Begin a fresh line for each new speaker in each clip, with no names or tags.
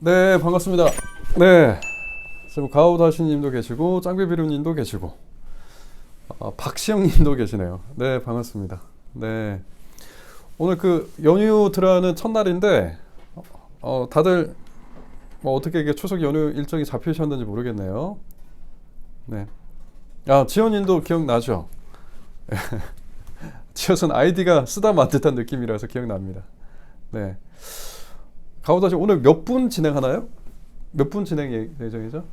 네, 반갑습니다. 네, 지금 가오다시님도 계시고 짱비비루님도 계시고 박시영님도 계시네요. 네, 반갑습니다. 네, 오늘 그 연휴 들어가는 첫날인데 다들 뭐 어떻게 이게 추석 연휴 일정이 잡히셨는지 모르겠네요. 네, 지연님도 기억나죠? 지연은 아이디가 쓰다 만 듯한 느낌이라서 기억납니다. 네, 가오다시 오늘 몇 분 진행하나요? 몇 분 진행 예정이죠?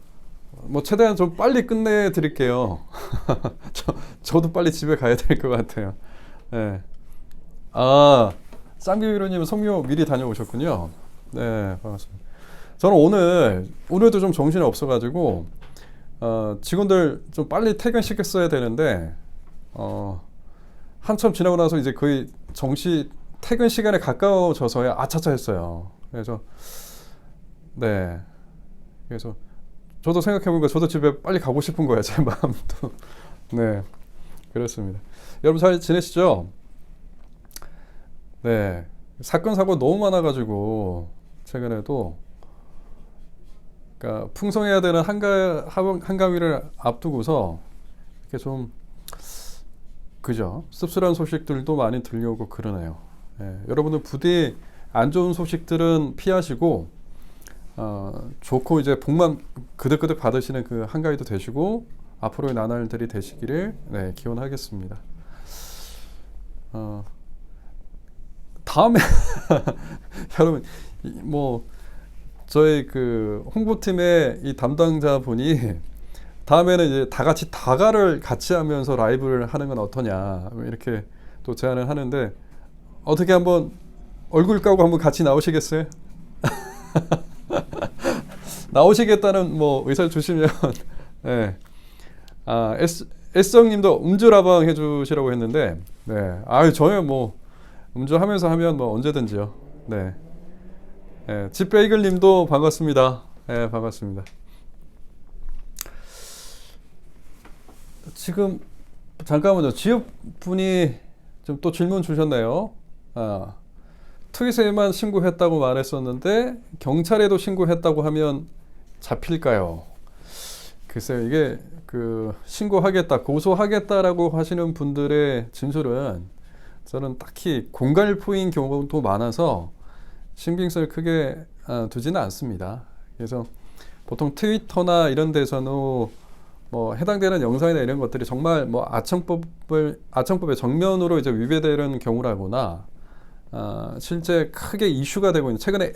뭐 최대한 좀 빨리 끝내 드릴게요. 저도 빨리 집에 가야 될 것 같아요. 네. 쌍기위로님은 성묘 미리 다녀오셨군요. 네, 반갑습니다. 저는 오늘도 좀 정신이 없어가지고 직원들 좀 빨리 퇴근시켰어야 되는데 한참 지나고 나서 이제 거의 퇴근 시간에 가까워져서야 아차차 했어요. 그래서 네, 그래서 저도 생각해보니까 저도 집에 빨리 가고 싶은 거예요, 제 마음도. 네, 그렇습니다. 여러분 잘 지내시죠? 네, 사건 사고 너무 많아가지고 최근에도 그러니까 풍성해야 되는 한가위를 앞두고서 이렇게 좀 그죠? 씁쓸한 소식들도 많이 들려오고 그러네요. 네, 여러분들 부디 안 좋은 소식들은 피하시고 좋고 이제 복만 그득그득 받으시는 그 한가위도 되시고 앞으로의 나날들이 되시기를 네, 기원하겠습니다. 다음에 여러분 뭐 저희 그 홍보팀의 이 담당자분이 다음에는 이제 다 같이 다가를 같이 하면서 라이브를 하는 건 어떠냐 이렇게 또 제안을 하는데 어떻게 한번 얼굴 까고 한번 같이 나오시겠어요? 나오시겠다는 뭐 의사를 주시면 네. S형님도 음주라방 해주시라고 했는데 네. 저요 뭐 음주하면서 하면 뭐 언제든지요. 네. 네. 집베이글님도 반갑습니다. 네, 반갑습니다. 지금 잠깐만요. 지역분이 좀 또 질문 주셨네요. 트윗에만 신고했다고 말했었는데 경찰에도 신고했다고 하면 잡힐까요? 글쎄요, 이게 그 신고하겠다, 고소하겠다라고 하시는 분들의 진술은 저는 딱히 공갈포인 경우도 많아서 신빙성을 크게 두지는 않습니다. 그래서 보통 트위터나 이런 데서는 뭐 해당되는 영상이나 이런 것들이 정말 뭐 아청법의 정면으로 이제 위배되는 경우라거나 실제 크게 이슈가 되고 있는 최근에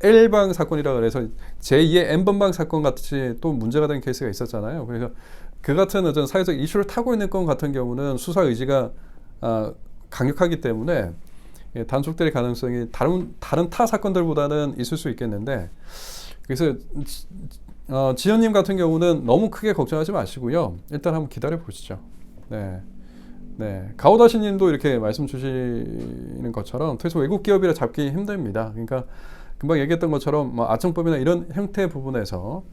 L방 사건이라 그래서 제2의 N번방 사건 같이 또 문제가 된 케이스가 있었잖아요. 그래서 그 같은 어떤 사회적 이슈를 타고 있는 건 같은 경우는 수사 의지가 강력하기 때문에 단속될 가능성이 다른 타 사건들보다는 있을 수 있겠는데 그래서 지연님 같은 경우는 너무 크게 걱정하지 마시고요. 일단 한번 기다려 보시죠. 네. 네, 가오다시님도 이렇게 말씀 주시는 것처럼 퇴소 외국 기업이라 잡기 힘듭니다. 그러니까 금방 얘기했던 것처럼 뭐 아청법이나 이런 형태 부분에서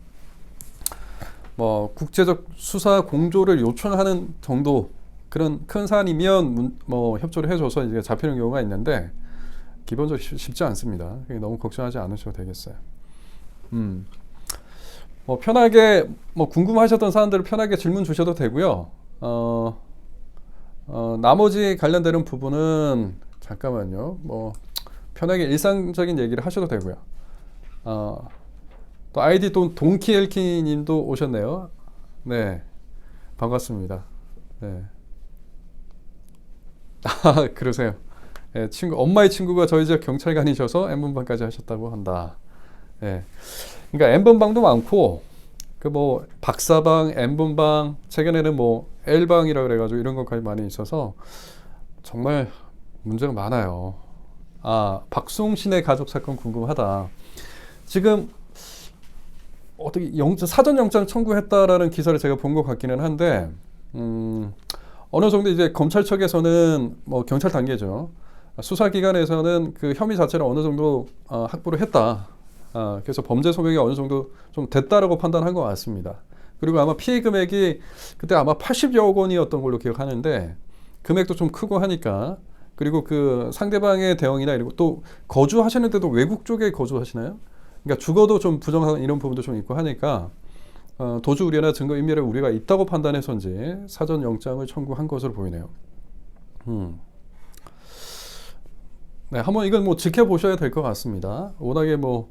뭐 국제적 수사 공조를 요청하는 정도 그런 큰 사안이면 뭐 협조를 해줘서 이제 잡히는 경우가 있는데 기본적으로 쉽지 않습니다. 너무 걱정하지 않으셔도 되겠어요. 뭐 편하게 뭐 궁금하셨던 사안들을 편하게 질문 주셔도 되고요. 나머지 관련되는 부분은 잠깐만요. 뭐 편하게 일상적인 얘기를 하셔도 되고요. 또 아이디 또 동키엘키님도 오셨네요. 네, 반갑습니다. 네. 그러세요. 네, 엄마의 친구가 저희 집 경찰관이셔서 N번방까지 하셨다고 한다. 네. 그러니까 N번방도 많고 그 뭐 박사방, N번방, 최근에는 뭐 L방이라 그래가지고 이런 것까지 많이 있어서 정말 문제가 많아요. 박수홍신의 가족 사건 궁금하다. 지금 어떻게 사전 영장 청구했다라는 기사를 제가 본 것 같기는 한데 어느 정도 이제 검찰 측에서는 뭐 경찰 단계죠. 수사기관에서는 그 혐의 자체를 어느 정도 확보를 했다. 그래서 범죄 소명이 어느 정도 좀 됐다라고 판단한 것 같습니다. 그리고 아마 피해 금액이 그때 아마 80여 원이었던 걸로 기억하는데 금액도 좀 크고 하니까 그리고 그 상대방의 대응이나 이런 또 거주하시는데도 외국 쪽에 거주하시나요? 그러니까 죽어도 좀 부정한 이런 부분도 좀 있고 하니까 도주 우려나 증거 인멸의 우려가 있다고 판단해서인지 사전 영장을 청구한 것으로 보이네요. 네, 한번 이건 뭐 지켜보셔야 될 것 같습니다. 워낙에 뭐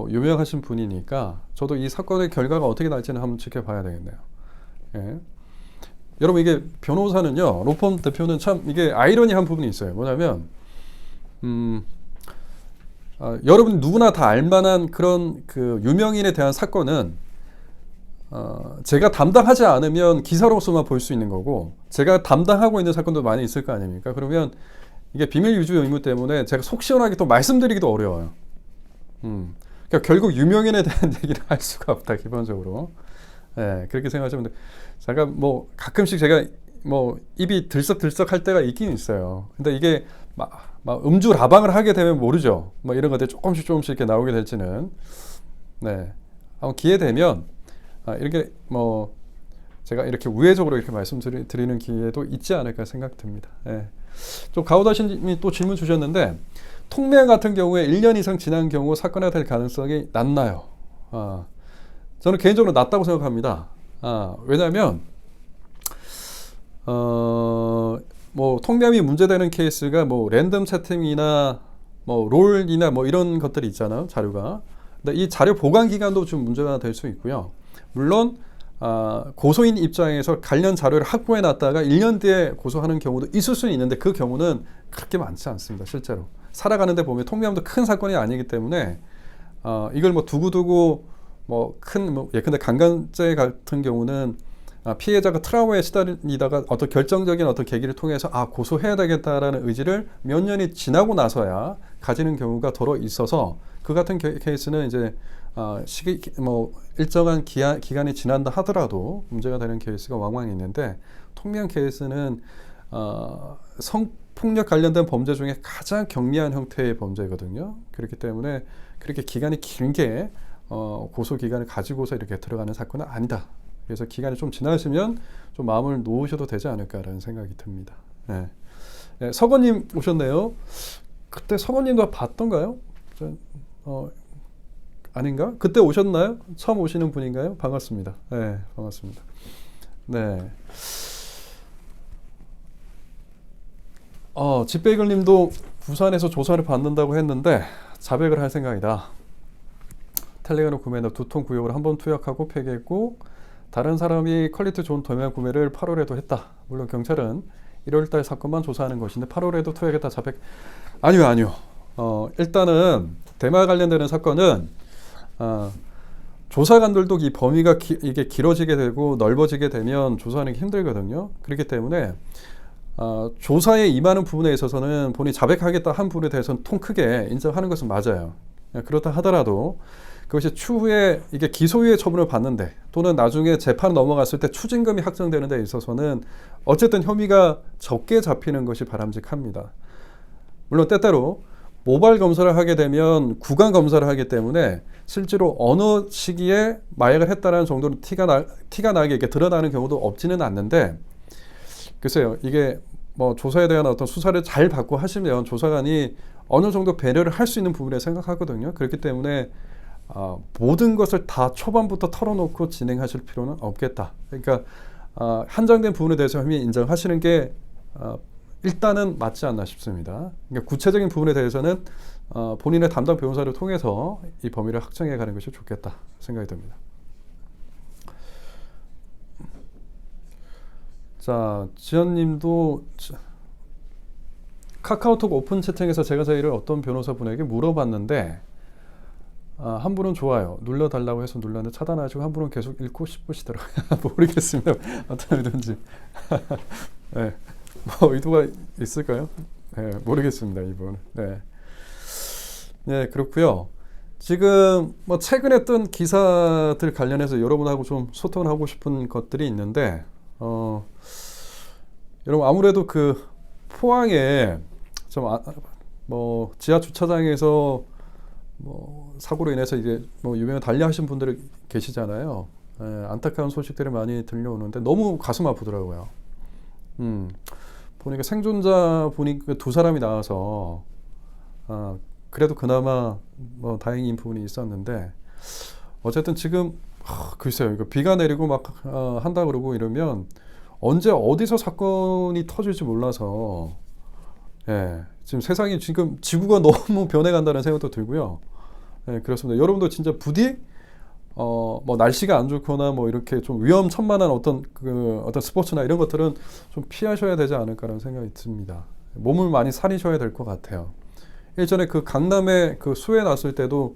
유명하신 분이니까 저도 이 사건의 결과가 어떻게 날지는 한번 지켜봐야 되겠네요. 예. 여러분 이게 변호사는요, 로펌 대표는 참 이게 아이러니한 부분이 있어요. 뭐냐면 여러분 누구나 다 알만한 그런 그 유명인에 대한 사건은 제가 담당하지 않으면 기사로서만 볼 수 있는 거고, 제가 담당하고 있는 사건도 많이 있을 거 아닙니까? 그러면 이게 비밀 유지 의무 때문에 제가 속 시원하게 또 말씀드리기도 어려워요. 그러니까 결국 유명인에 대한 얘기를 할 수가 없다, 기본적으로. 예, 그렇게 생각하시면 돼요. 제가 뭐 가끔씩 제가 뭐 입이 들썩들썩 할 때가 있긴 있어요. 근데 이게 막 음주 라방을 하게 되면 모르죠. 뭐 이런 것들이 조금씩 이렇게 나오게 될지는. 네. 한번 기회 되면 이렇게 뭐 제가 이렇게 우회적으로 이렇게 말씀드리는 기회도 있지 않을까 생각됩니다. 예. 좀 가오다시님이 또 질문 주셨는데, 통명 같은 경우에 1년 이상 지난 경우 사건화 될 가능성이 낮나요? 저는 개인적으로 낮다고 생각합니다. 왜냐하면 뭐 통명이 문제되는 케이스가 뭐 랜덤 채팅이나 뭐 롤이나 뭐 이런 것들이 있잖아요, 자료가. 근데 이 자료 보관 기간도 좀 문제가 될 수 있고요. 물론 고소인 입장에서 관련 자료를 확보해 놨다가 1년 뒤에 고소하는 경우도 있을 수는 있는데, 그 경우는 그렇게 많지 않습니다. 실제로 살아가는데 보면 통미함도 큰 사건이 아니기 때문에 이걸 뭐 두고두고 뭐 예컨대 강간죄 같은 경우는 피해자가 트라우마에 시달리다가 어떤 결정적인 어떤 계기를 통해서 고소해야 되겠다라는 의지를 몇 년이 지나고 나서야 가지는 경우가 더러 있어서, 그 같은 케이스는 이제 뭐 일정한 기간이 지난다 하더라도 문제가 되는 케이스가 왕왕 있는데, 통명 케이스는 성폭력 관련된 범죄 중에 가장 경미한 형태의 범죄거든요. 그렇기 때문에 그렇게 기간이 길게 고소 기간을 가지고서 이렇게 들어가는 사건은 아니다. 그래서 기간이 좀 지나시면 좀 마음을 놓으셔도 되지 않을까라는 생각이 듭니다. 네. 네, 서건님 오셨네요. 그때 서건님도 봤던가요? 아닌가? 그때 오셨나요? 처음 오시는 분인가요? 반갑습니다. 네, 반갑습니다. 네. 집베이글님도 부산에서 조사를 받는다고 했는데 자백을 할 생각이다. 텔레그램 구매나 2통 구역을 한 번 투약하고 폐기했고, 다른 사람이 퀄리티 좋은 도면 구매를 8월에도 했다. 물론 경찰은 1월달 사건만 조사하는 것인데 8월에도 투약했다, 자백. 아니요. 일단은 대마 관련되는 사건은 조사관들도 이 범위가 이게 길어지게 되고 넓어지게 되면 조사하는 게 힘들거든요. 그렇기 때문에 조사에 임하는 부분에 있어서는 본인이 자백하겠다 한 부분에 대해서는 통 크게 인정하는 것은 맞아요. 그렇다 하더라도 그것이 추후에 이게 기소유예 처분을 받는데, 또는 나중에 재판 넘어갔을 때 추징금이 확정되는 데 있어서는 어쨌든 혐의가 적게 잡히는 것이 바람직합니다. 물론 때때로 모발 검사를 하게 되면 구강 검사를 하기 때문에 실제로 어느 시기에 마약을 했다는 정도로 티가 나게 이렇게 드러나는 경우도 없지는 않는데, 글쎄요, 이게 뭐 조사에 대한 어떤 수사를 잘 받고 하시면 조사관이 어느 정도 배려를 할 수 있는 부분에 생각하거든요. 그렇기 때문에 모든 것을 다 초반부터 털어놓고 진행하실 필요는 없겠다. 그러니까 한정된 부분에 대해서 혐의 인정하시는 게 일단은 맞지 않나 싶습니다. 그러니까 구체적인 부분에 대해서는 본인의 담당 변호사를 통해서 이 범위를 확정해 가는 것이 좋겠다 생각이 듭니다. 자, 지연님도 카카오톡 오픈 채팅에서 제가 저희를 어떤 변호사분에게 물어봤는데, 한 분은 좋아요, 눌러달라고 해서 눌렀는데 차단하시고, 한 분은 계속 읽고 싶으시더라고요. 모르겠습니다. 어떤 의도인지. 네, 뭐 의도가 있을까요? 네, 모르겠습니다, 이분. 네, 네, 그렇고요. 지금 뭐 최근에 뜬 기사들 관련해서 여러분하고 좀 소통을 하고 싶은 것들이 있는데, 여러분 아무래도 그 포항에 좀 뭐 지하 주차장에서 뭐 사고로 인해서 이제 뭐 유명한 달리하신 분들이 계시잖아요. 안타까운 소식들이 많이 들려오는데 너무 가슴 아프더라고요. 보니까 생존자 분이 두 사람이 나와서 그래도 그나마 뭐 다행인 부분이 있었는데 어쨌든 지금 글쎄요 이거 비가 내리고 막 한다 그러고 이러면 언제 어디서 사건이 터질지 몰라서 예, 지금 세상이 지금 지구가 너무 변해간다는 생각도 들고요. 예, 그렇습니다. 여러분도 진짜 부디 뭐 날씨가 안 좋거나 뭐 이렇게 좀 위험천만한 어떤 스포츠나 이런 것들은 좀 피하셔야 되지 않을까라는 생각이 듭니다. 몸을 많이 사리셔야 될 것 같아요. 예전에 그 강남에 그 수해 났을 때도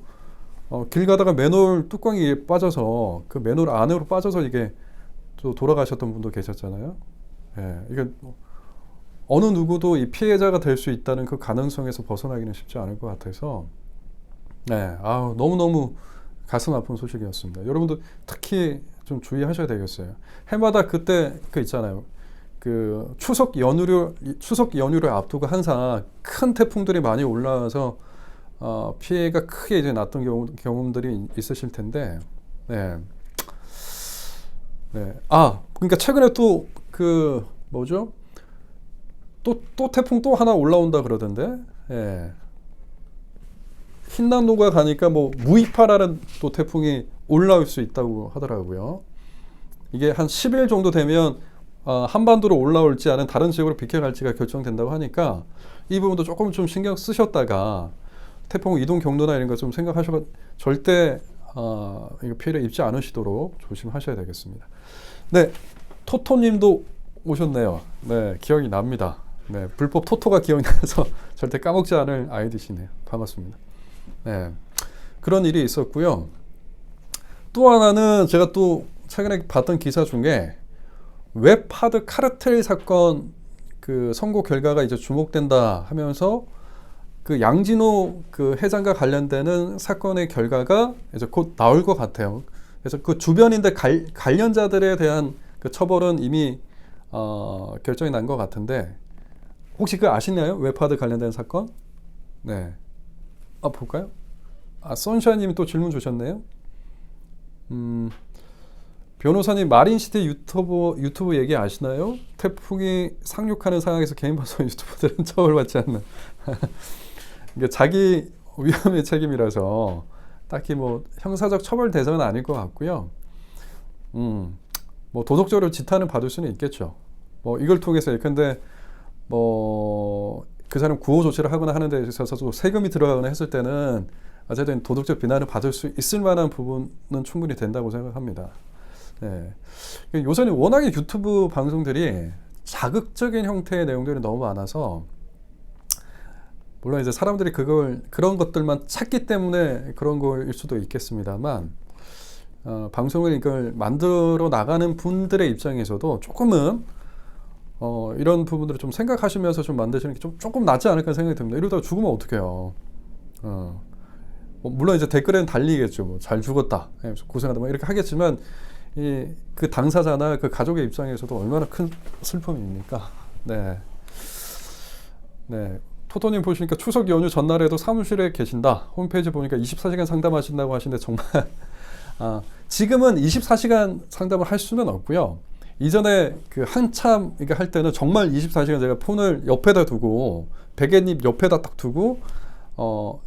길 가다가 맨홀 뚜껑이 빠져서 그 맨홀 안으로 빠져서 이게 또 돌아가셨던 분도 계셨잖아요. 예, 이게 어느 누구도 이 피해자가 될 수 있다는 그 가능성에서 벗어나기는 쉽지 않을 것 같아서 네, 너무너무 가슴 아픈 소식이었습니다. 여러분도 특히 좀 주의하셔야 되겠어요. 해마다 그때 그 있잖아요. 그 추석 연휴를 앞두고 항상 큰 태풍들이 많이 올라와서 피해가 크게 이제 났던 경험들이 있으실 텐데, 네. 네. 그러니까 최근에 또 그 뭐죠? 또 태풍 또 하나 올라온다 그러던데, 예. 흰남노가 가니까 뭐 무이파라는 또 태풍이 올라올 수 있다고 하더라고요. 이게 한 10일 정도 되면 한반도로 올라올지 아니면 다른 지역으로 비켜갈지가 결정된다고 하니까 이 부분도 조금 좀 신경 쓰셨다가 태풍 이동 경로나 이런 거 좀 생각하셔서 절대 이거 피해를 입지 않으시도록 조심하셔야 되겠습니다. 네, 토토님도 오셨네요. 네, 기억이 납니다. 네, 불법 토토가 기억이 나서 절대 까먹지 않을 아이디시네요. 반갑습니다. 네, 그런 일이 있었고요. 또 하나는 제가 또 최근에 봤던 기사 중에 웹하드 카르텔 사건 그 선고 결과가 이제 주목된다 하면서 그 양진호 그 회장과 관련되는 사건의 결과가 이제 곧 나올 것 같아요. 그래서 그 주변인데 관련자들에 대한 그 처벌은 이미 결정이 난 것 같은데 혹시 그 아시나요? 웹하드 관련된 사건? 네. 볼까요? 선샤님이 또 질문 주셨네요. 변호사님 마린시티 유튜브 얘기 아시나요? 태풍이 상륙하는 상황에서 개인 방송 유튜버들은 처벌받지 않는. 이게 자기 위험의 책임이라서 딱히 뭐 형사적 처벌 대상은 아닐 것 같고요. 뭐 도덕적으로 지탄을 받을 수는 있겠죠. 뭐 이걸 통해서 근데 뭐 그 사람 구호 조치를 하거나 하는 데 있어서 세금이 들어가거나 했을 때는 어쨌든 도덕적 비난을 받을 수 있을 만한 부분은 충분히 된다고 생각합니다. 네. 요새는 워낙에 유튜브 방송들이 자극적인 형태의 내용들이 너무 많아서 물론 이제 사람들이 그런 것들만 찾기 때문에 그런 거일 수도 있겠습니다만 방송을 이걸 만들어 나가는 분들의 입장에서도 조금은 이런 부분들을 좀 생각하시면서 좀 만드시는 게 조금 낫지 않을까 생각이 듭니다. 이러다가 죽으면 어떡해요. 물론 이제 댓글에는 달리겠죠. 뭐 잘 죽었다, 고생하다, 뭐 이렇게 하겠지만 그 당사자나 그 가족의 입장에서도 얼마나 큰 슬픔입니까? 네. 네. 토토님 보시니까 추석 연휴 전날에도 사무실에 계신다. 홈페이지 보니까 24시간 상담하신다고 하시는데 정말 지금은 24시간 상담을 할 수는 없고요. 이전에 그 한참 이게 할 때는 정말 24시간 제가 폰을 옆에다 두고 베갯잎 옆에다 딱 두고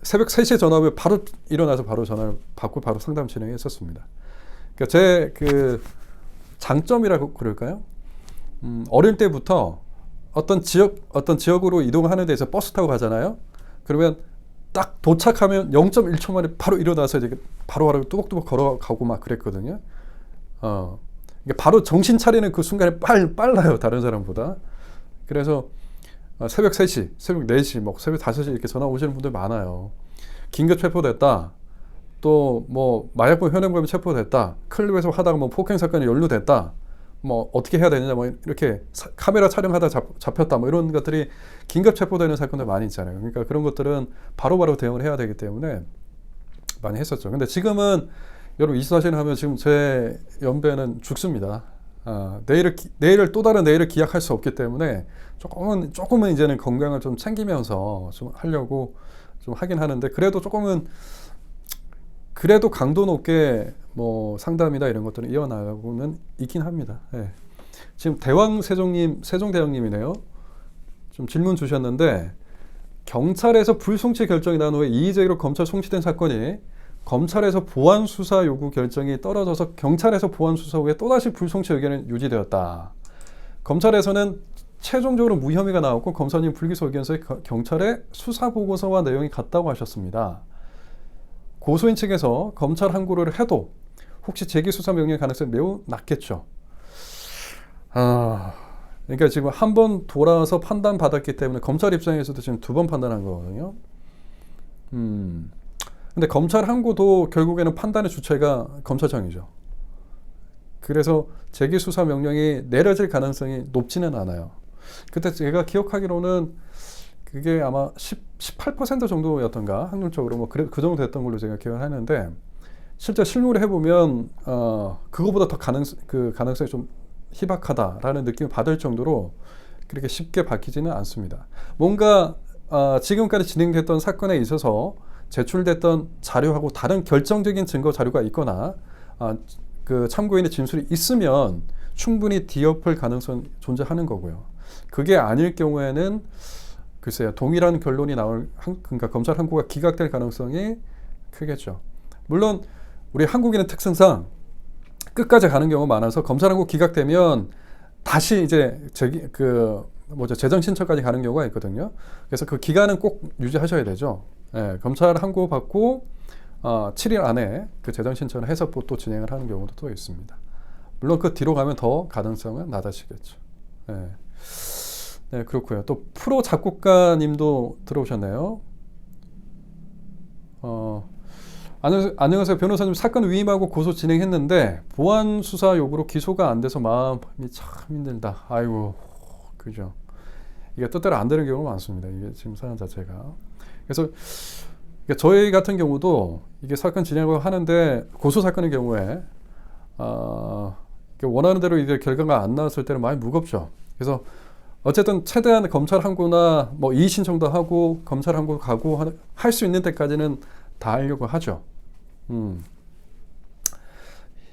새벽 3시에 전화 오면 바로 일어나서 바로 전화를 받고 바로 상담 진행했었습니다. 그러니까 제 그 장점이라고 그럴까요? 어릴 때부터 어떤 지역으로 이동하는 데서 버스 타고 가잖아요. 그러면 딱 도착하면 0.1초 만에 바로 일어나서 이제 바로 뚜벅뚜벅 걸어가고 막 그랬거든요. 바로 정신 차리는 그 순간에 빨라요. 다른 사람보다. 그래서 새벽 3시, 새벽 4시, 뭐 새벽 5시 이렇게 전화 오시는 분들 많아요. 긴급 체포됐다. 또 뭐 마약범 현행범이 체포됐다. 클립에서 하다가 뭐 폭행 사건이 연루됐다. 뭐 어떻게 해야 되느냐 뭐 이렇게 카메라 촬영하다 잡혔다 뭐 이런 것들이 긴급 체포되는 사건들 많이 있잖아요. 그러니까 그런 것들은 바로바로 대응을 해야 되기 때문에 많이 했었죠. 근데 지금은 여러분 24시간 하면 지금 제 연배는 죽습니다. 내일을 또 다른 내일을 기약할 수 없기 때문에 조금은 이제는 건강을 좀 챙기면서 좀 하려고 좀 하긴 하는데 그래도 강도 높게 뭐 상담이나 이런 것들은 이어나가고는 있긴 합니다. 네. 지금 세종대왕님이네요. 좀 질문 주셨는데 경찰에서 불송치 결정이 난 후에 이의제기로 검찰 송치된 사건이 검찰에서 보완 수사 요구 결정이 떨어져서 경찰에서 보완 수사 후에 또다시 불송치 의견이 유지되었다. 검찰에서는 최종적으로 무혐의가 나왔고 검사님 불기소 의견서에 경찰의 수사 보고서와 내용이 같다고 하셨습니다. 고소인 측에서 검찰 항고를 해도 혹시 재기 수사 명령 가능성이 매우 낮겠죠. 그러니까 지금 한 번 돌아와서 판단받았기 때문에 검찰 입장에서도 지금 두 번 판단한 거거든요. 근데 검찰 항고도 결국에는 판단의 주체가 검찰청이죠. 그래서 재기 수사 명령이 내려질 가능성이 높지는 않아요. 그때 제가 기억하기로는 그게 아마 18% 정도였던가 확률적으로 뭐 그 정도 됐던 걸로 제가 기억을 하는데 실제 실무를 해보면 그거보다 더 가능성이 좀 희박하다라는 느낌을 받을 정도로 그렇게 쉽게 바뀌지는 않습니다. 뭔가 지금까지 진행됐던 사건에 있어서 제출됐던 자료하고 다른 결정적인 증거 자료가 있거나 그 참고인의 진술이 있으면 충분히 뒤엎을 가능성이 존재하는 거고요. 그게 아닐 경우에는 글쎄요, 동일한 결론이 그러니까 검찰 항고가 기각될 가능성이 크겠죠. 물론 우리 한국인의 특성상 끝까지 가는 경우가 많아서 검찰 항고 기각되면 다시 이제 재정 신청까지 가는 경우가 있거든요. 그래서 그 기간은 꼭 유지하셔야 되죠. 예, 검찰 항고 받고 7일 안에 그 재정 신청을 해서 또 진행을 하는 경우도 또 있습니다. 물론 그 뒤로 가면 더 가능성은 낮아지겠죠. 예. 네, 그렇고요. 또 프로 작곡가님도 들어오셨네요. 안녕하세요. 변호사님, 사건 위임하고 고소 진행했는데 보완 수사 요구로 기소가 안 돼서 마음이 참 힘들다. 아이고, 그죠. 이게 뜻대로 안 되는 경우가 많습니다. 이게 지금 사안 자체가. 그래서 저희 같은 경우도 이게 사건 진행을 하는데 고소 사건의 경우에 원하는 대로 이제 결과가 안 나왔을 때는 많이 무겁죠. 그래서 어쨌든 최대한 검찰 항고나 뭐 이의 신청도 하고 검찰 항고 가고 할 수 있는 데까지는 다 하려고 하죠.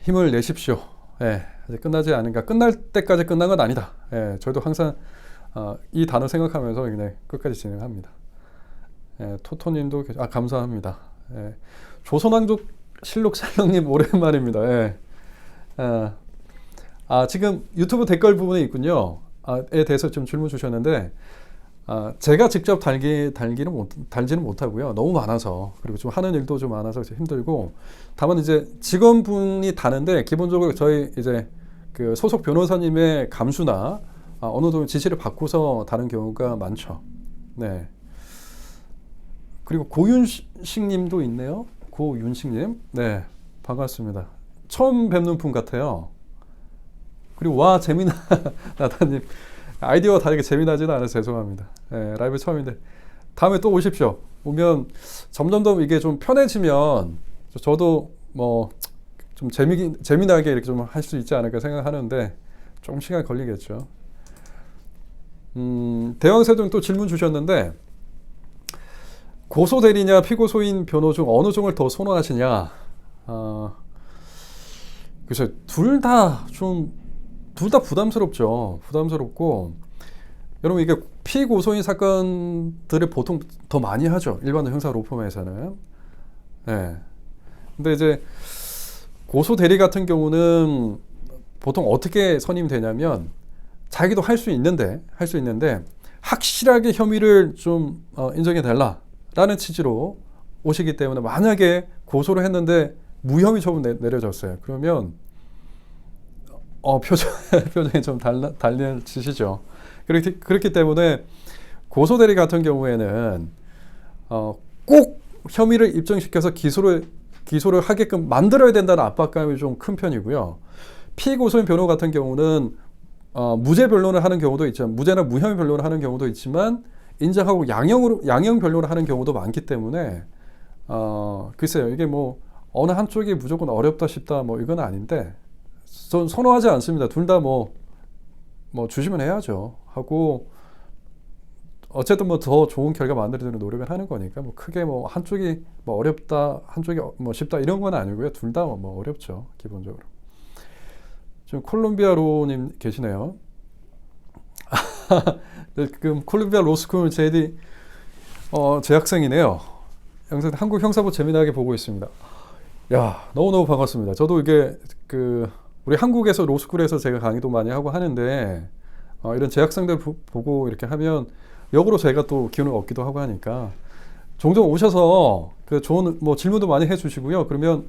힘을 내십시오. 예, 아직 끝나지 않으니까 끝날 때까지 끝난 건 아니다. 예, 저희도 항상 이 단어 생각하면서 그냥 끝까지 진행합니다. 예, 토토님도 감사합니다. 예, 조선왕족 실록살롱님 오랜만입니다. 예. 지금 유튜브 댓글 부분에 있군요. 에 대해서 좀 질문 주셨는데 제가 직접 달지는 못하고요. 너무 많아서, 그리고 좀 하는 일도 좀 많아서 힘들고, 다만 이제 직원분이 다는데 기본적으로 저희 이제 그 소속 변호사님의 감수나 어느 정도 지시를 받고서 다른 경우가 많죠. 네. 그리고 고윤식님도 있네요. 고윤식님, 네, 반갑습니다. 처음 뵙는 분 같아요. 그리고 재미나다님, 아이디어가 다르게 재미나지는 않아서 죄송합니다. 네, 라이브 처음인데 다음에 또 오십시오. 오면 점점 이게 좀 편해지면 저도 뭐 좀 재미나게 이렇게 좀 할 수 있지 않을까 생각하는데 조금 시간이 걸리겠죠. 대왕세종 또 질문 주셨는데, 고소 대리냐 피고소인 변호 중 어느 종을 더 선호하시냐? 그래서 둘 다 부담스럽죠. 부담스럽고, 여러분 이게 피고소인 사건들을 보통 더 많이 하죠. 일반 형사 로펌에서는. 네. 근데 이제 고소 대리 같은 경우는 보통 어떻게 선임되냐면 자기도 할 수 있는데 확실하게 혐의를 좀 인정해 달라라는 취지로 오시기 때문에, 만약에 고소를 했는데 무혐의 처분 내려졌어요. 그러면 표정이 좀 달라지시죠. 그렇기 때문에 고소 대리 같은 경우에는 꼭 혐의를 입증시켜서 기소를 하게끔 만들어야 된다는 압박감이 좀 큰 편이고요. 피고소인 변호 같은 경우는 무죄 변론을 하는 경우도 있지만, 무죄나 무혐의 변론을 하는 경우도 있지만, 인정하고 양형 변론을 하는 경우도 많기 때문에 글쎄요, 이게 뭐 어느 한쪽이 무조건 어렵다 쉽다 뭐 이건 아닌데, 전 선호하지 않습니다. 둘 다 뭐 주시면 해야죠 하고, 어쨌든 뭐 더 좋은 결과 만들어내는 노력을 하는 거니까, 뭐 크게 뭐 한쪽이 뭐 어렵다, 한쪽이 뭐 쉽다 이런 건 아니고요. 둘 다 뭐 어렵죠, 기본적으로. 지금 콜롬비아로님 계시네요. 지금 콜롬비아 로스쿨 JD 제 학생이네요. 한국 형사부 재미나게 보고 있습니다. 야, 너무너무 반갑습니다. 저도 이게 우리 한국에서 로스쿨에서 제가 강의도 많이 하고 하는데 이런 제 학생들 보고 이렇게 하면 역으로 제가 또 기운을 얻기도 하고 하니까 종종 오셔서 좋은 질문도 많이 해주시고요. 그러면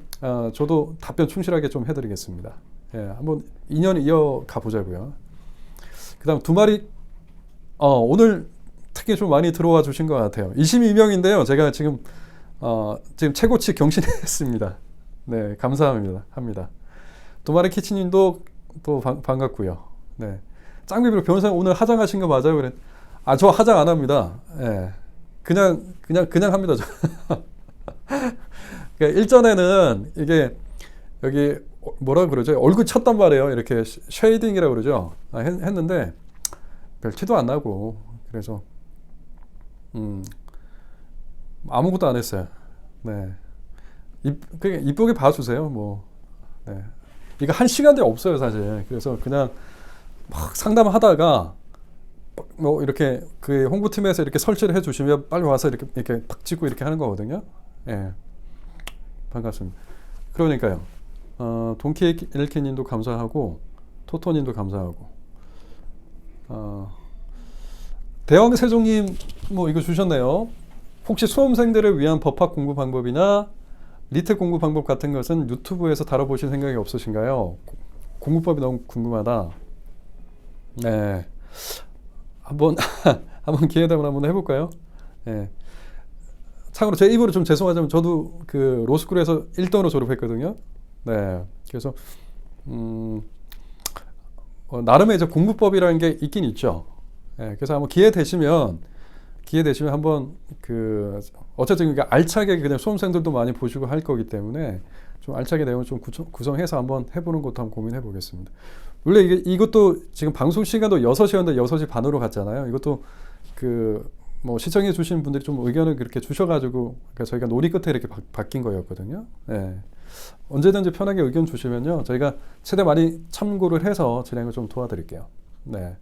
저도 답변 충실하게 좀 해드리겠습니다. 예, 한번 인연 이어가 보자고요. 그다음 두 마리 오늘 특히 좀 많이 들어와 주신 것 같아요. 22명인데요. 제가 지금 최고치 경신했습니다. 네, 감사합니다. 합니다. 두 마리 키치님도 또 반갑고요. 네, 짱비비로 변호사님 오늘 하장하신 거 맞아요? 그래. 저 하장 안 합니다. 예, 그냥 합니다. 그러니까 일전에는 이게 여기 뭐라 그러죠? 얼굴 쳤단 말이에요. 이렇게 쉐이딩이라고 그러죠. 했는데 별 티도 안 나고 그래서 아무것도 안 했어요. 네, 이쁘게 봐주세요. 네. 이거 한 시간도 없어요, 사실. 그래서 그냥 막 상담하다가 이렇게 홍보팀에서 이렇게 설치를 해주시면 빨리 와서 이렇게 탁 찍고 이렇게 하는 거거든요. 예, 반갑습니다. 그러니까요. 동키 엘키님도 감사하고 토토님도 감사하고 대왕세종님 이거 주셨네요. 혹시 수험생들을 위한 법학 공부 방법이나 리텍 공부 방법 같은 것은 유튜브에서 다뤄보실 생각이 없으신가요? 공부법이 너무 궁금하다. 네, 한번 기회 되면 한번 해볼까요? 네. 참고로 제 입으로 좀 죄송하지만 저도 로스쿨에서 1등으로 졸업했거든요. 네, 그래서 나름의 이제 공부법이라는 게 있긴 있죠. 네, 그래서 한번 기회 되시면 한번 어쨌든 이게 알차게 그냥 수험생들도 많이 보시고 할 거기 때문에 좀 알차게 내용을 좀 구성해서 한번 해보는 것도 한번 고민해 보겠습니다. 원래 이것도 지금 방송 시간도 6시였는데 6시 반으로 갔잖아요. 이것도 시청해 주신 분들이 좀 의견을 그렇게 주셔가지고 저희가 논의 끝에 이렇게 바뀐 거였거든요. 네. 언제든지 편하게 의견 주시면요, 저희가 최대 많이 참고를 해서 진행을 좀 도와드릴게요. 네.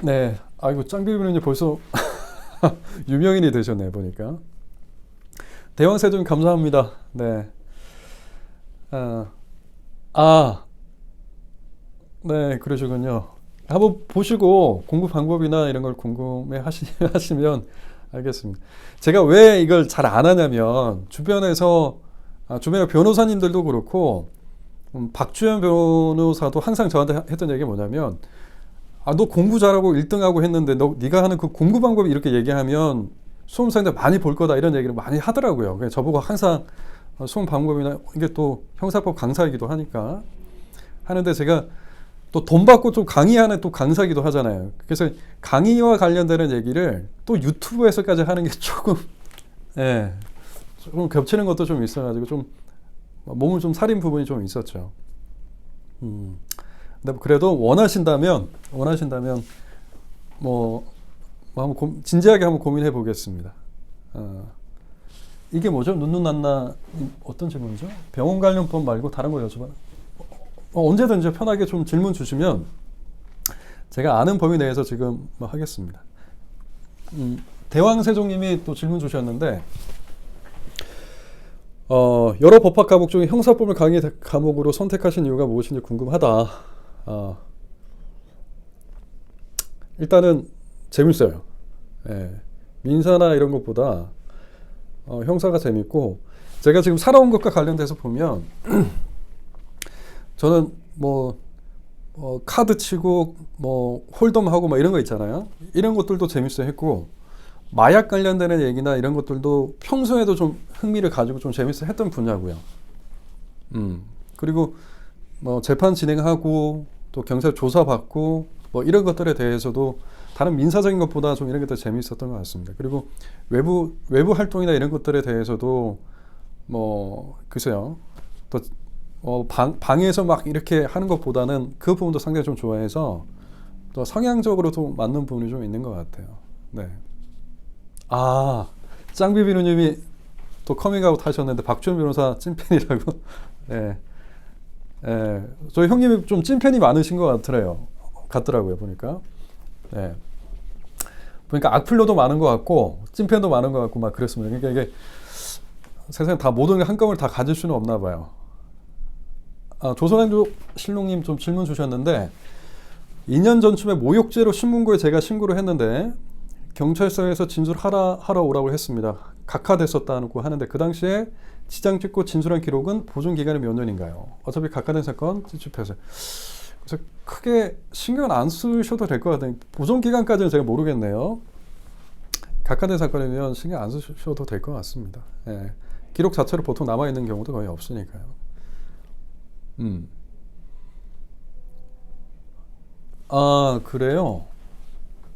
네. 아이고, 짱비비는 벌써 유명인이 되셨네, 보니까. 대왕세종 감사합니다. 네. 네, 그러시군요. 한번 보시고 공부 방법이나 이런 걸 궁금해 하시면 알겠습니다. 제가 왜 이걸 잘 안 하냐면, 주변에 변호사님들도 그렇고, 박주현 변호사도 항상 저한테 했던 얘기가 뭐냐면, 너 공부 잘하고 1등하고 했는데 네가 하는 그 공부 방법이 이렇게 얘기하면 수험생들 많이 볼 거다, 이런 얘기를 많이 하더라고요. 그래서 저보고 항상 수험 방법이나 이게 또 형사법 강사이기도 하니까 하는데, 제가 또 돈 받고 좀 강의하는 또 강사기도 하잖아요. 그래서 강의와 관련되는 얘기를 또 유튜브에서까지 하는 게 조금 겹치는 것도 좀 있어가지고 좀 몸을 좀 사린 부분이 좀 있었죠. 근데 그래도 원하신다면 한번 진지하게 한번 고민해 보겠습니다. 이게 뭐죠? 눈눈난나 어떤 질문이죠? 병원 관련법 말고 다른 거 여쭤봐. 언제든지 편하게 좀 질문 주시면 제가 아는 범위 내에서 지금 하겠습니다. 대왕세종님이 또 질문 주셨는데, 여러 법학 과목 중에 형사법을 강의 과목으로 선택하신 이유가 무엇인지 궁금하다. 일단은 재밌어요. 예, 민사나 이런 것보다 형사가 재밌고, 제가 지금 살아온 것과 관련돼서 보면 저는 카드 치고 홀덤하고 이런 거 있잖아요. 이런 것들도 재밌어 했고, 마약 관련되는 얘기나 이런 것들도 평소에도 좀 흥미를 가지고 좀 재밌어 했던 분야고요. 그리고 재판 진행하고 또 경찰 조사 받고 이런 것들에 대해서도 다른 민사적인 것보다 좀 이런 게 더 재밌었던 것 같습니다. 그리고 외부 활동이나 이런 것들에 대해서도 글쎄요, 또 방에서 막 이렇게 하는 것보다는 그 부분도 상당히 좀 좋아해서 또 성향적으로도 맞는 부분이 좀 있는 것 같아요. 네. 짱비비누님이 또 커밍아웃 하셨는데 박주현 변호사 찐팬이라고. 네. 저희 형님이 좀 찐팬이 많으신 것 같더라고요, 보니까. 네. 보니까 악플러도 많은 것 같고 찐팬도 많은 것 같고 막 그랬습니다. 그러니까 이게 세상에 다 모든 게 한꺼번에 다 가질 수는 없나 봐요. 조선행조 실록님 좀 질문 주셨는데 2년 전쯤에 모욕죄로 신문고에 제가 신고를 했는데 경찰서에서 진술하러 오라고 했습니다. 각하됐었다고 하는데 그 당시에 지장 찍고 진술한 기록은 보존 기간이 몇 년인가요? 어차피 각하된 사건 찝찝해서 그래서 크게 신경 안 쓰셔도 될 것 같아요. 보존 기간까지는 제가 모르겠네요. 각하된 사건이면 신경 안 쓰셔도 될 것 같습니다. 예. 기록 자체로 보통 남아 있는 경우도 거의 없으니까요. 그래요.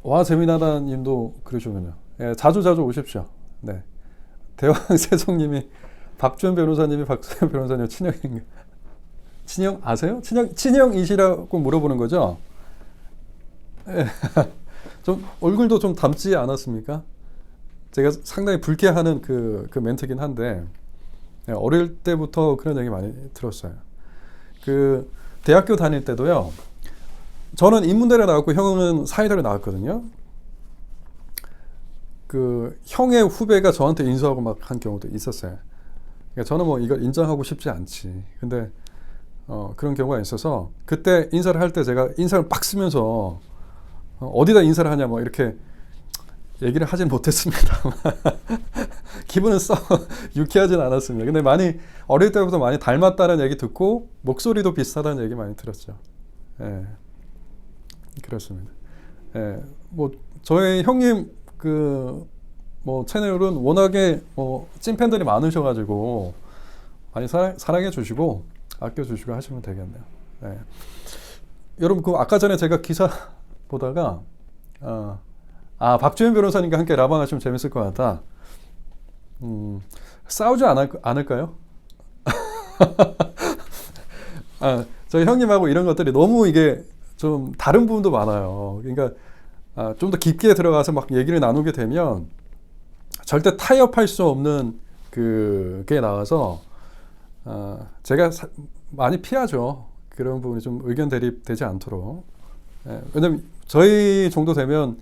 와 재미나다 님도 그러시군요. 예, 자주 오십시오. 네. 대왕세종님이 박주현 변호사님이 박수현 변호사님 친형인가? 친형 아세요? 친형이시라고 물어보는 거죠? 예. 좀 얼굴도 좀 닮지 않았습니까? 제가 상당히 불쾌하는 그 멘트긴 한데 예, 어릴 때부터 그런 얘기 많이 들었어요. 그 대학교 다닐 때도요. 저는 인문대를 나왔고 형은 사회대를 나왔거든요. 그 형의 후배가 저한테 인수하고 막 한 경우도 있었어요. 그러니까 저는 뭐 이걸 인정하고 싶지 않지. 근데 그런 경우가 있어서 그때 인사를 할 때 제가 인사를 빡 쓰면서 어디다 인사를 하냐 뭐 이렇게 얘기를 하진 못했습니다. 기분은 썩 유쾌하진 않았습니다. 근데 많이 어릴 때부터 많이 닮았다는 얘기 듣고 목소리도 비슷하다는 얘기 많이 들었죠. 예. 그렇습니다. 예. 뭐 저희 형님 뭐 채널은 워낙에 찐팬들이 많으셔가지고 많이 사랑해 주시고 아껴 주시고 하시면 되겠네요. 예. 여러분 그 아까 전에 제가 기사 보다가 박주현 변호사님과 함께 라방 하시면 재밌을 것 같다. 싸우지 않을까요? 저희 형님하고 이런 것들이 너무 이게 좀 다른 부분도 많아요. 그러니까 좀 더 깊게 들어가서 막 얘기를 나누게 되면 절대 타협할 수 없는 그게 나와서 제가 많이 피하죠. 그런 부분이 좀 의견 대립되지 않도록. 왜냐면 저희 정도 되면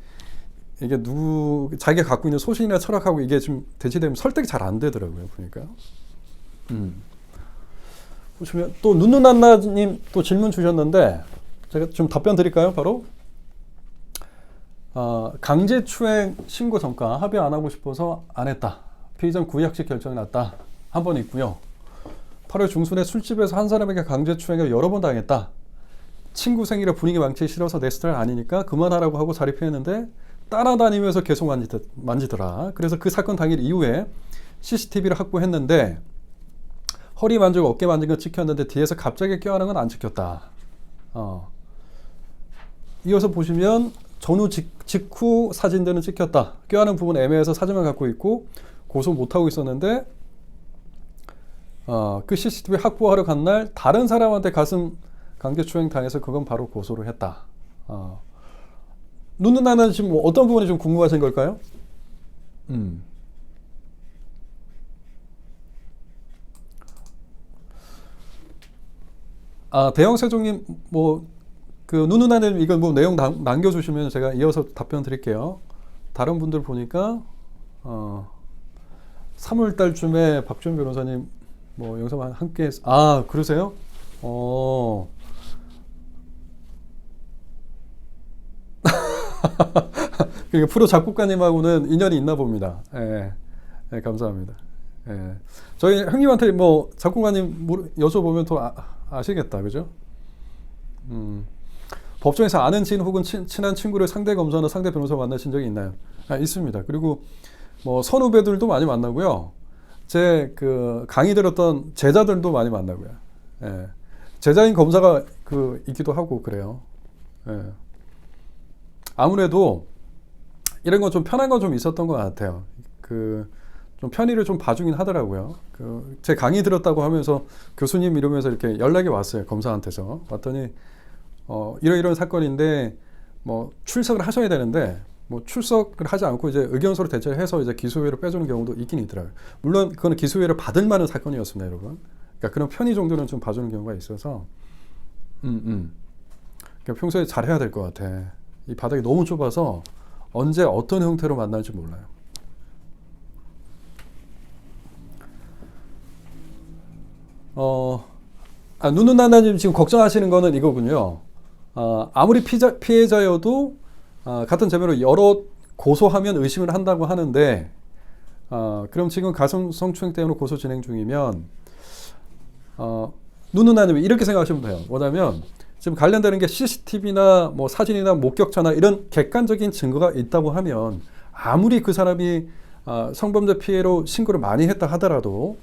이게 자기가 갖고 있는 소신이나 철학하고 이게 좀 대치되면 설득이 잘 안 되더라고요. 보니까. 보시면 또 눈누난나님 또 질문 주셨는데 제가 좀 답변 드릴까요? 바로 강제추행 신고 전과 합의 안 하고 싶어서 안 했다. 피의자는 구의학식 결정이 났다. 한 번 있고요. 8월 중순에 술집에서 한 사람에게 강제추행을 여러 번 당했다. 친구 생일에 분위기 망치기 싫어서 내 스타일 아니니까 그만하라고 하고 자리 피했는데 따라다니면서 계속 만지더라. 그래서 그 사건 당일 이후에 CCTV를 확보했는데 허리 만지고 어깨 만진 건 찍혔는데 뒤에서 갑자기 껴안은 건 안 찍혔다. 이어서 보시면 전후 직후 사진들은 찍혔다. 껴안은 부분 애매해서 사진만 갖고 있고 고소 못하고 있었는데 그 CCTV 확보하러 간 날 다른 사람한테 가슴 강제추행 당해서 그건 바로 고소를 했다. 누나는 지금 뭐 어떤 부분이 좀 궁금하신 걸까요? 대형세종님 누누나님 이거 뭐 내용 남겨주시면 제가 이어서 답변 드릴게요. 다른 분들 보니까 3월 달쯤에 박주현 변호사님 뭐 영상 함께 그러세요? 그러니까 프로 작곡가님하고는 인연이 있나 봅니다. 예, 감사합니다. 예. 저희 형님한테 뭐 작곡가님 여쭤보면 더 아시겠다, 그죠? 법정에서 아는 지인 혹은 친한 친구를 상대 검사나 상대 변호사 만나신 적이 있나요? 있습니다. 그리고 뭐 선후배들도 많이 만나고요. 제 강의 들었던 제자들도 많이 만나고요. 예. 제자인 검사가 있기도 하고 그래요. 예. 아무래도 이런 건 좀 편한 건 좀 있었던 것 같아요. 좀 편의를 좀 봐주긴 하더라고요. 제 강의 들었다고 하면서 교수님 이러면서 이렇게 연락이 왔어요. 검사한테서. 왔더니, 이런 사건인데, 뭐, 출석을 하셔야 되는데, 뭐, 출석을 하지 않고 이제 의견서로 대체해서 이제 기소유예를 빼주는 경우도 있긴 있더라고요. 물론, 그거는 기소유예를 받을 만한 사건이었습니다, 여러분. 그러니까 그런 편의 정도는 좀 봐주는 경우가 있어서, 그러니까 평소에 잘해야 될 것 같아. 이 바닥이 너무 좁아서, 언제 어떤 형태로 만날지 몰라요. 누누나나님 지금 걱정하시는 거는 이거군요. 아무리 피해자여도 같은 죄명으로 여러 고소하면 의심을 한다고 하는데 그럼 지금 가성 성추행 때문에 고소 진행 중이면 누누나님 이렇게 생각하시면 돼요. 뭐냐면 지금 관련되는 게 CCTV나 뭐 사진이나 목격자나 이런 객관적인 증거가 있다고 하면 아무리 그 사람이 성범죄 피해로 신고를 많이 했다 하더라도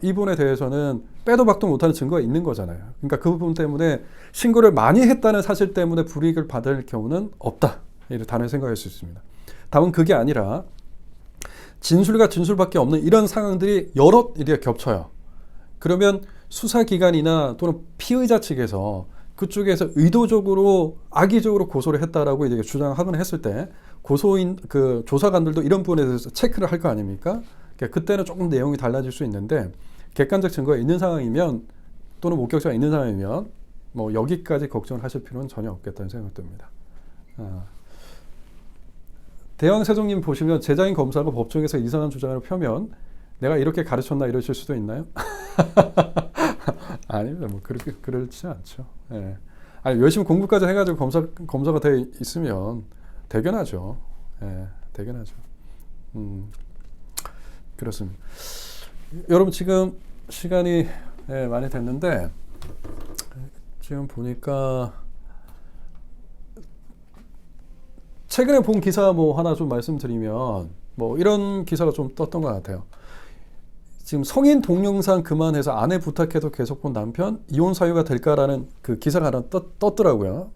이 부분에 대해서는 빼도 박도 못하는 증거가 있는 거잖아요. 그러니까 그 부분 때문에 신고를 많이 했다는 사실 때문에 불이익을 받을 경우는 없다. 이렇게 단호히 생각할 수 있습니다. 다만 그게 아니라 진술과 진술밖에 없는 이런 상황들이 여러 일이 겹쳐요. 그러면 수사기관이나 또는 피의자 측에서 그쪽에서 의도적으로 악의적으로 고소를 했다라고 이제 주장하거나 했을 때 고소인 그 조사관들도 이런 부분에 대해서 체크를 할 거 아닙니까? 그러니까 그때는 조금 내용이 달라질 수 있는데 객관적 증거가 있는 상황이면 또는 목격자가 있는 상황이면 뭐 여기까지 걱정을 하실 필요는 전혀 없겠다는 생각이 듭니다. 대왕세종님 보시면 제자인 검사가 법정에서 이상한 주장을 펴면 내가 이렇게 가르쳤나 이러실 수도 있나요? 아닙니다. 뭐 그렇지 않죠. 예. 아니 열심히 공부까지 해가지고 검사가 돼 있으면 대견하죠. 예, 대견하죠. 그렇습니다. 여러분 지금 시간이 많이 됐는데 지금 보니까 최근에 본 기사 뭐 하나 좀 말씀드리면 뭐 이런 기사가 좀 떴던 것 같아요. 지금 성인 동영상 그만해서 아내 부탁해도 계속 본 남편 이혼 사유가 될까라는 그 기사가 하나 떴더라고요.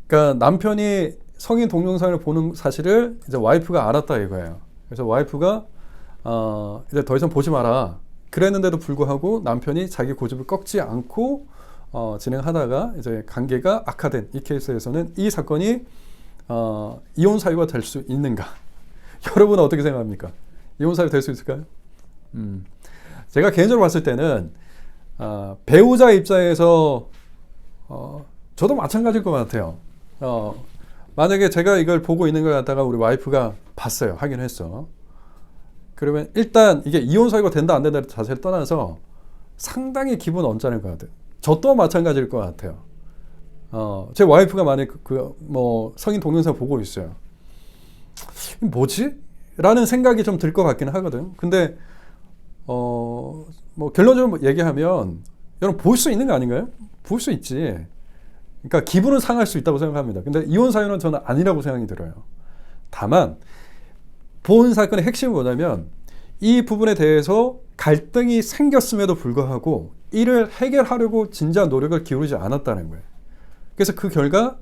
그러니까 남편이 성인 동영상을 보는 사실을 이제 와이프가 알았다 이거예요. 그래서 와이프가 이제 더 이상 보지 마라. 그랬는데도 불구하고 남편이 자기 고집을 꺾지 않고 진행하다가 이제 관계가 악화된 이 케이스에서는 이 사건이 이혼 사유가 될 수 있는가? 여러분은 어떻게 생각합니까? 이혼 사유 될 수 있을까요? 제가 개인적으로 봤을 때는 배우자 입장에서 저도 마찬가지일 것 같아요. 만약에 제가 이걸 보고 있는 걸 갖다가 우리 와이프가 봤어요. 확인했어. 그러면 일단 이게 이혼 사유가 된다 안 된다 자체를 떠나서 상당히 기분 언짢을 것 같아요. 저 또한 마찬가지일 것 같아요. 제 와이프가 만약에 뭐 성인 동영상 보고 있어요. 뭐지? 라는 생각이 좀 들 것 같기는 하거든. 근데 뭐 결론적으로 얘기하면 여러분 볼 수 있는 거 아닌가요? 볼 수 있지. 그러니까 기분은 상할 수 있다고 생각합니다. 근데 이혼 사유는 저는 아니라고 생각이 들어요. 다만 본 사건의 핵심은 뭐냐면 이 부분에 대해서 갈등이 생겼음에도 불구하고 이를 해결하려고 진지한 노력을 기울이지 않았다는 거예요. 그래서 그 결과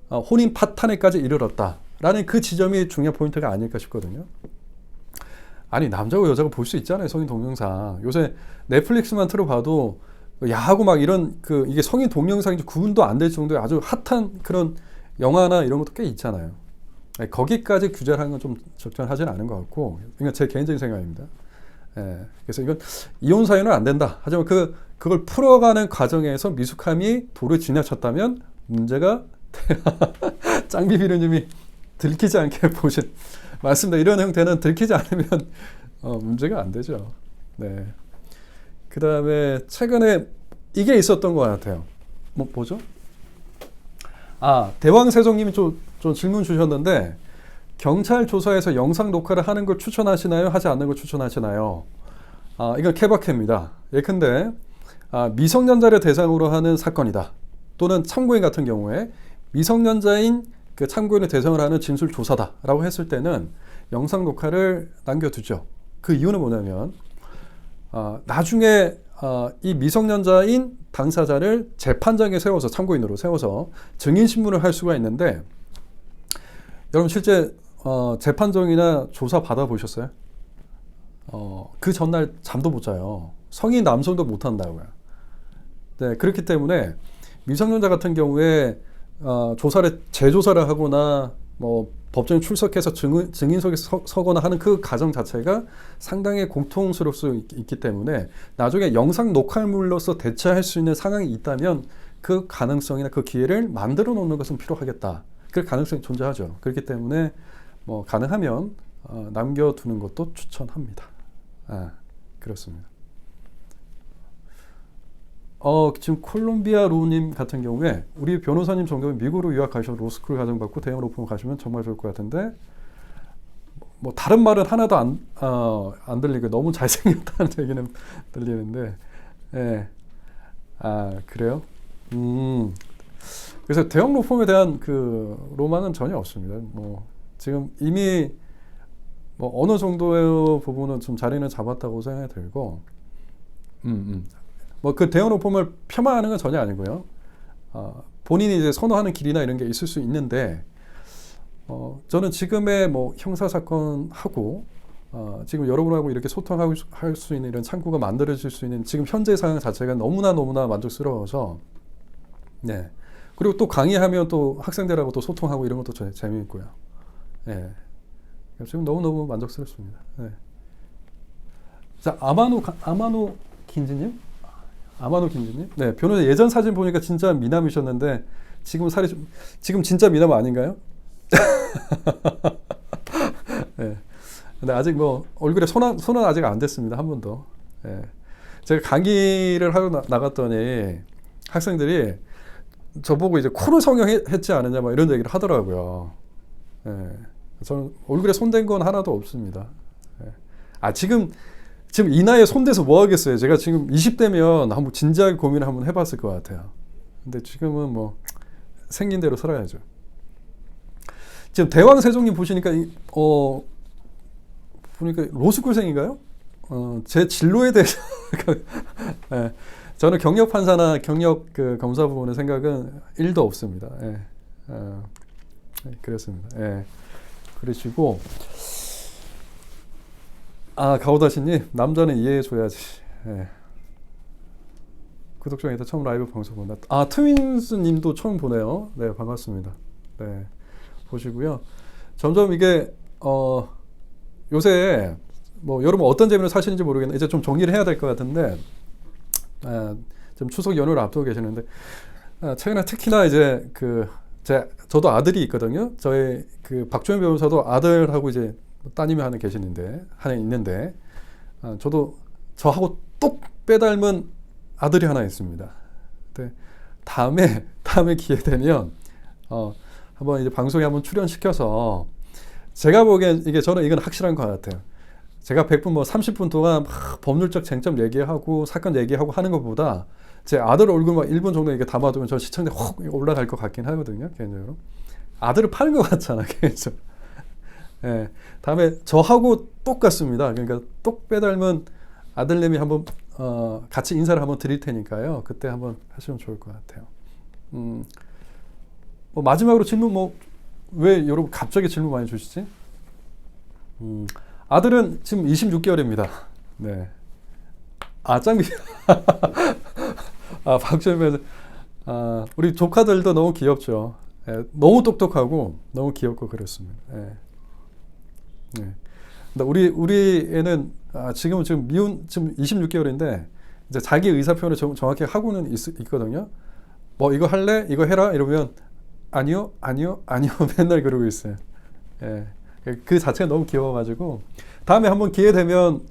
혼인 파탄에까지 이르렀다라는 그 지점이 중요한 포인트가 아닐까 싶거든요. 아니 남자고 여자가 볼 수 있잖아요. 성인 동영상. 요새 넷플릭스만 틀어봐도 야하고 막 이런 이게 성인 동영상인지 구분도 안 될 정도의 아주 핫한 그런 영화나 이런 것도 꽤 있잖아요. 거기까지 규제를 하는 건 좀 적절하지는 않은 것 같고 이건 제 개인적인 생각입니다. 그래서 이건 이혼 사유는 안 된다. 하지만 그걸 풀어가는 과정에서 미숙함이 도를 지나쳤다면 문제가 짱비비르님이 들키지 않게 보신 맞습니다. 이런 형태는 들키지 않으면 문제가 안 되죠. 네. 그 다음에 최근에 이게 있었던 것 같아요. 뭐죠? 대왕세종님이 좀 질문 주셨는데 경찰 조사에서 영상 녹화를 하는 걸 추천하시나요? 하지 않는 걸 추천하시나요? 이건 케바케입니다. 예컨대 미성년자를 대상으로 하는 사건이다. 또는 참고인 같은 경우에 미성년자인 그 참고인을 대상으로 하는 진술 조사다라고 했을 때는 영상 녹화를 남겨두죠. 그 이유는 뭐냐면 나중에 이 미성년자인 당사자를 재판장에 세워서 참고인으로 세워서 증인 신문을 할 수가 있는데 여러분 실제 재판정이나 조사 받아보셨어요? 그 전날 잠도 못 자요. 성인 남성도 못 한다고요. 네, 그렇기 때문에 미성년자 같은 경우에 재조사를 하거나 뭐 법정에 출석해서 증인석에 서거나 하는 그 과정 자체가 상당히 고통스러울 수 있기 때문에 나중에 영상 녹화물로서 대체할 수 있는 상황이 있다면 그 가능성이나 그 기회를 만들어 놓는 것은 필요하겠다. 그 가능성이 존재하죠. 그렇기 때문에 뭐 가능하면 남겨두는 것도 추천합니다. 그렇습니다. 지금 콜롬비아 로님 같은 경우에 우리 변호사님 정도면 미국으로 유학 가셔서 로스쿨 과정 받고 대형 로펌 가시면 정말 좋을 것 같은데 뭐 다른 말은 하나도 안 들리고 너무 잘생겼다는 얘기는 들리는데 그래요? 그래서 대형 로펌에 대한 그 로망은 전혀 없습니다. 뭐 지금 이미 뭐 어느 정도의 부분은 좀 자리는 잡았다고 생각이 들고 뭐 그 대형 로펌을 폄하하는 건 전혀 아니고요. 본인이 이제 선호하는 길이나 이런 게 있을 수 있는데 저는 지금의 뭐 형사 사건 하고 지금 여러분하고 이렇게 소통하고 할 수 있는 이런 창구가 만들어질 수 있는 지금 현재 상황 자체가 너무나 만족스러워서 네. 그리고 또 강의하면 또 학생들하고 또 소통하고 이런 것도 재미있고요. 네. 지금 너무 만족스럽습니다. 네. 자, 아마노 긴지님? 네, 변호사 예전 사진 보니까 진짜 미남이셨는데 지금 지금 진짜 미남 아닌가요? 네. 근데 아직 뭐 얼굴에 손은 아직 안 댔습니다. 한 번도. 네. 제가 강의를 하러 나갔더니 학생들이 저보고 이제 코를 성형했지 않느냐 막 이런 얘기를 하더라고요. 네. 저는 얼굴에 손댄 건 하나도 없습니다. 네. 지금 이 나이에 손대서 뭐 하겠어요. 제가 지금 20대면 한번 진지하게 고민을 한번 해봤을 것 같아요. 근데 지금은 뭐 생긴 대로 살아야죠. 지금 대왕세종님 보시니까 보니까 로스쿨생인가요? 제 진로에 대해서 네. 저는 경력 판사나 경력 그 검사 부분의 생각은 1도 없습니다. 네. 그렇습니다. 네. 그러시고 가오다시님 남자는 이해해줘야지. 네. 구독 중이다. 처음 라이브 방송 본다. 트윈스님도 처음 보네요. 네, 반갑습니다. 네, 보시고요. 점점 이게 요새 뭐 여러분 어떤 재미로 사시는지 모르겠는데 이제 좀 정리를 해야 될 것 같은데 좀 추석 연휴를 앞두고 계시는데 최근에 특히나 이제 저도 아들이 있거든요. 저희 그 박주현 변호사도 아들하고 이제 따님이 하나 있는데 저도 저하고 똑 빼닮은 아들이 하나 있습니다. 근데 다음에 기회 되면 한번 이제 방송에 한번 출연시켜서 제가 보기엔 이건 확실한 것 같아요. 제가 100분 뭐 30분 동안 막 법률적 쟁점 얘기하고 사건 얘기하고 하는 것보다 제 아들 얼굴만 1분 정도 이렇게 담아두면 저 시청자 확 올라갈 것 같긴 하거든요. 개인적으로. 아들을 파는 것 같잖아. 개인적으로. 예, 다음에 저하고 똑같습니다. 그러니까 똑 빼닮은 아들내미 한번 같이 인사를 한번 드릴 테니까요. 그때 한번 하시면 좋을 것 같아요. 뭐 마지막으로 질문 왜 여러분 갑자기 질문 많이 주시지? 아들은 지금 26개월입니다. 네. 짱비. 박주현변호사. 우리 조카들도 너무 귀엽죠. 예, 너무 똑똑하고 너무 귀엽고 그렇습니다. 예. 네. 우리 애는 지금 미혼 지금 26개월인데 이제 자기 의사 표현을 정확히 하고는 있거든요. 뭐 이거 할래? 이거 해라? 이러면 아니요 맨날 그러고 있어요. 예. 그 자체가 너무 귀여워가지고 다음에 한번 기회 되면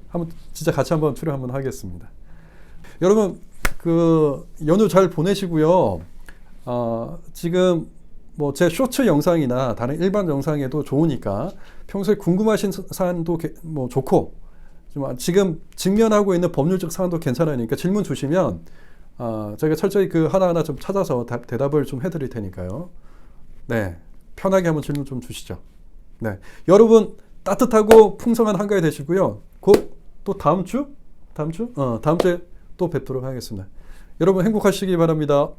한번 진짜 같이 한번 출연 한번 하겠습니다. 여러분 그 연휴 잘 보내시고요. 지금 뭐 제 쇼츠 영상이나 다른 일반 영상에도 좋으니까 평소에 궁금하신 사안도 뭐 좋고 지금 직면하고 있는 법률적 사안도 괜찮으니까 질문 주시면 저희가 철저히 그 하나하나 좀 찾아서 대답을 좀 해드릴 테니까요. 네, 편하게 한번 질문 좀 주시죠. 네, 여러분 따뜻하고 풍성한 한가위 되시고요. 곧 또 다음 주에 또 뵙도록 하겠습니다. 여러분 행복하시기 바랍니다.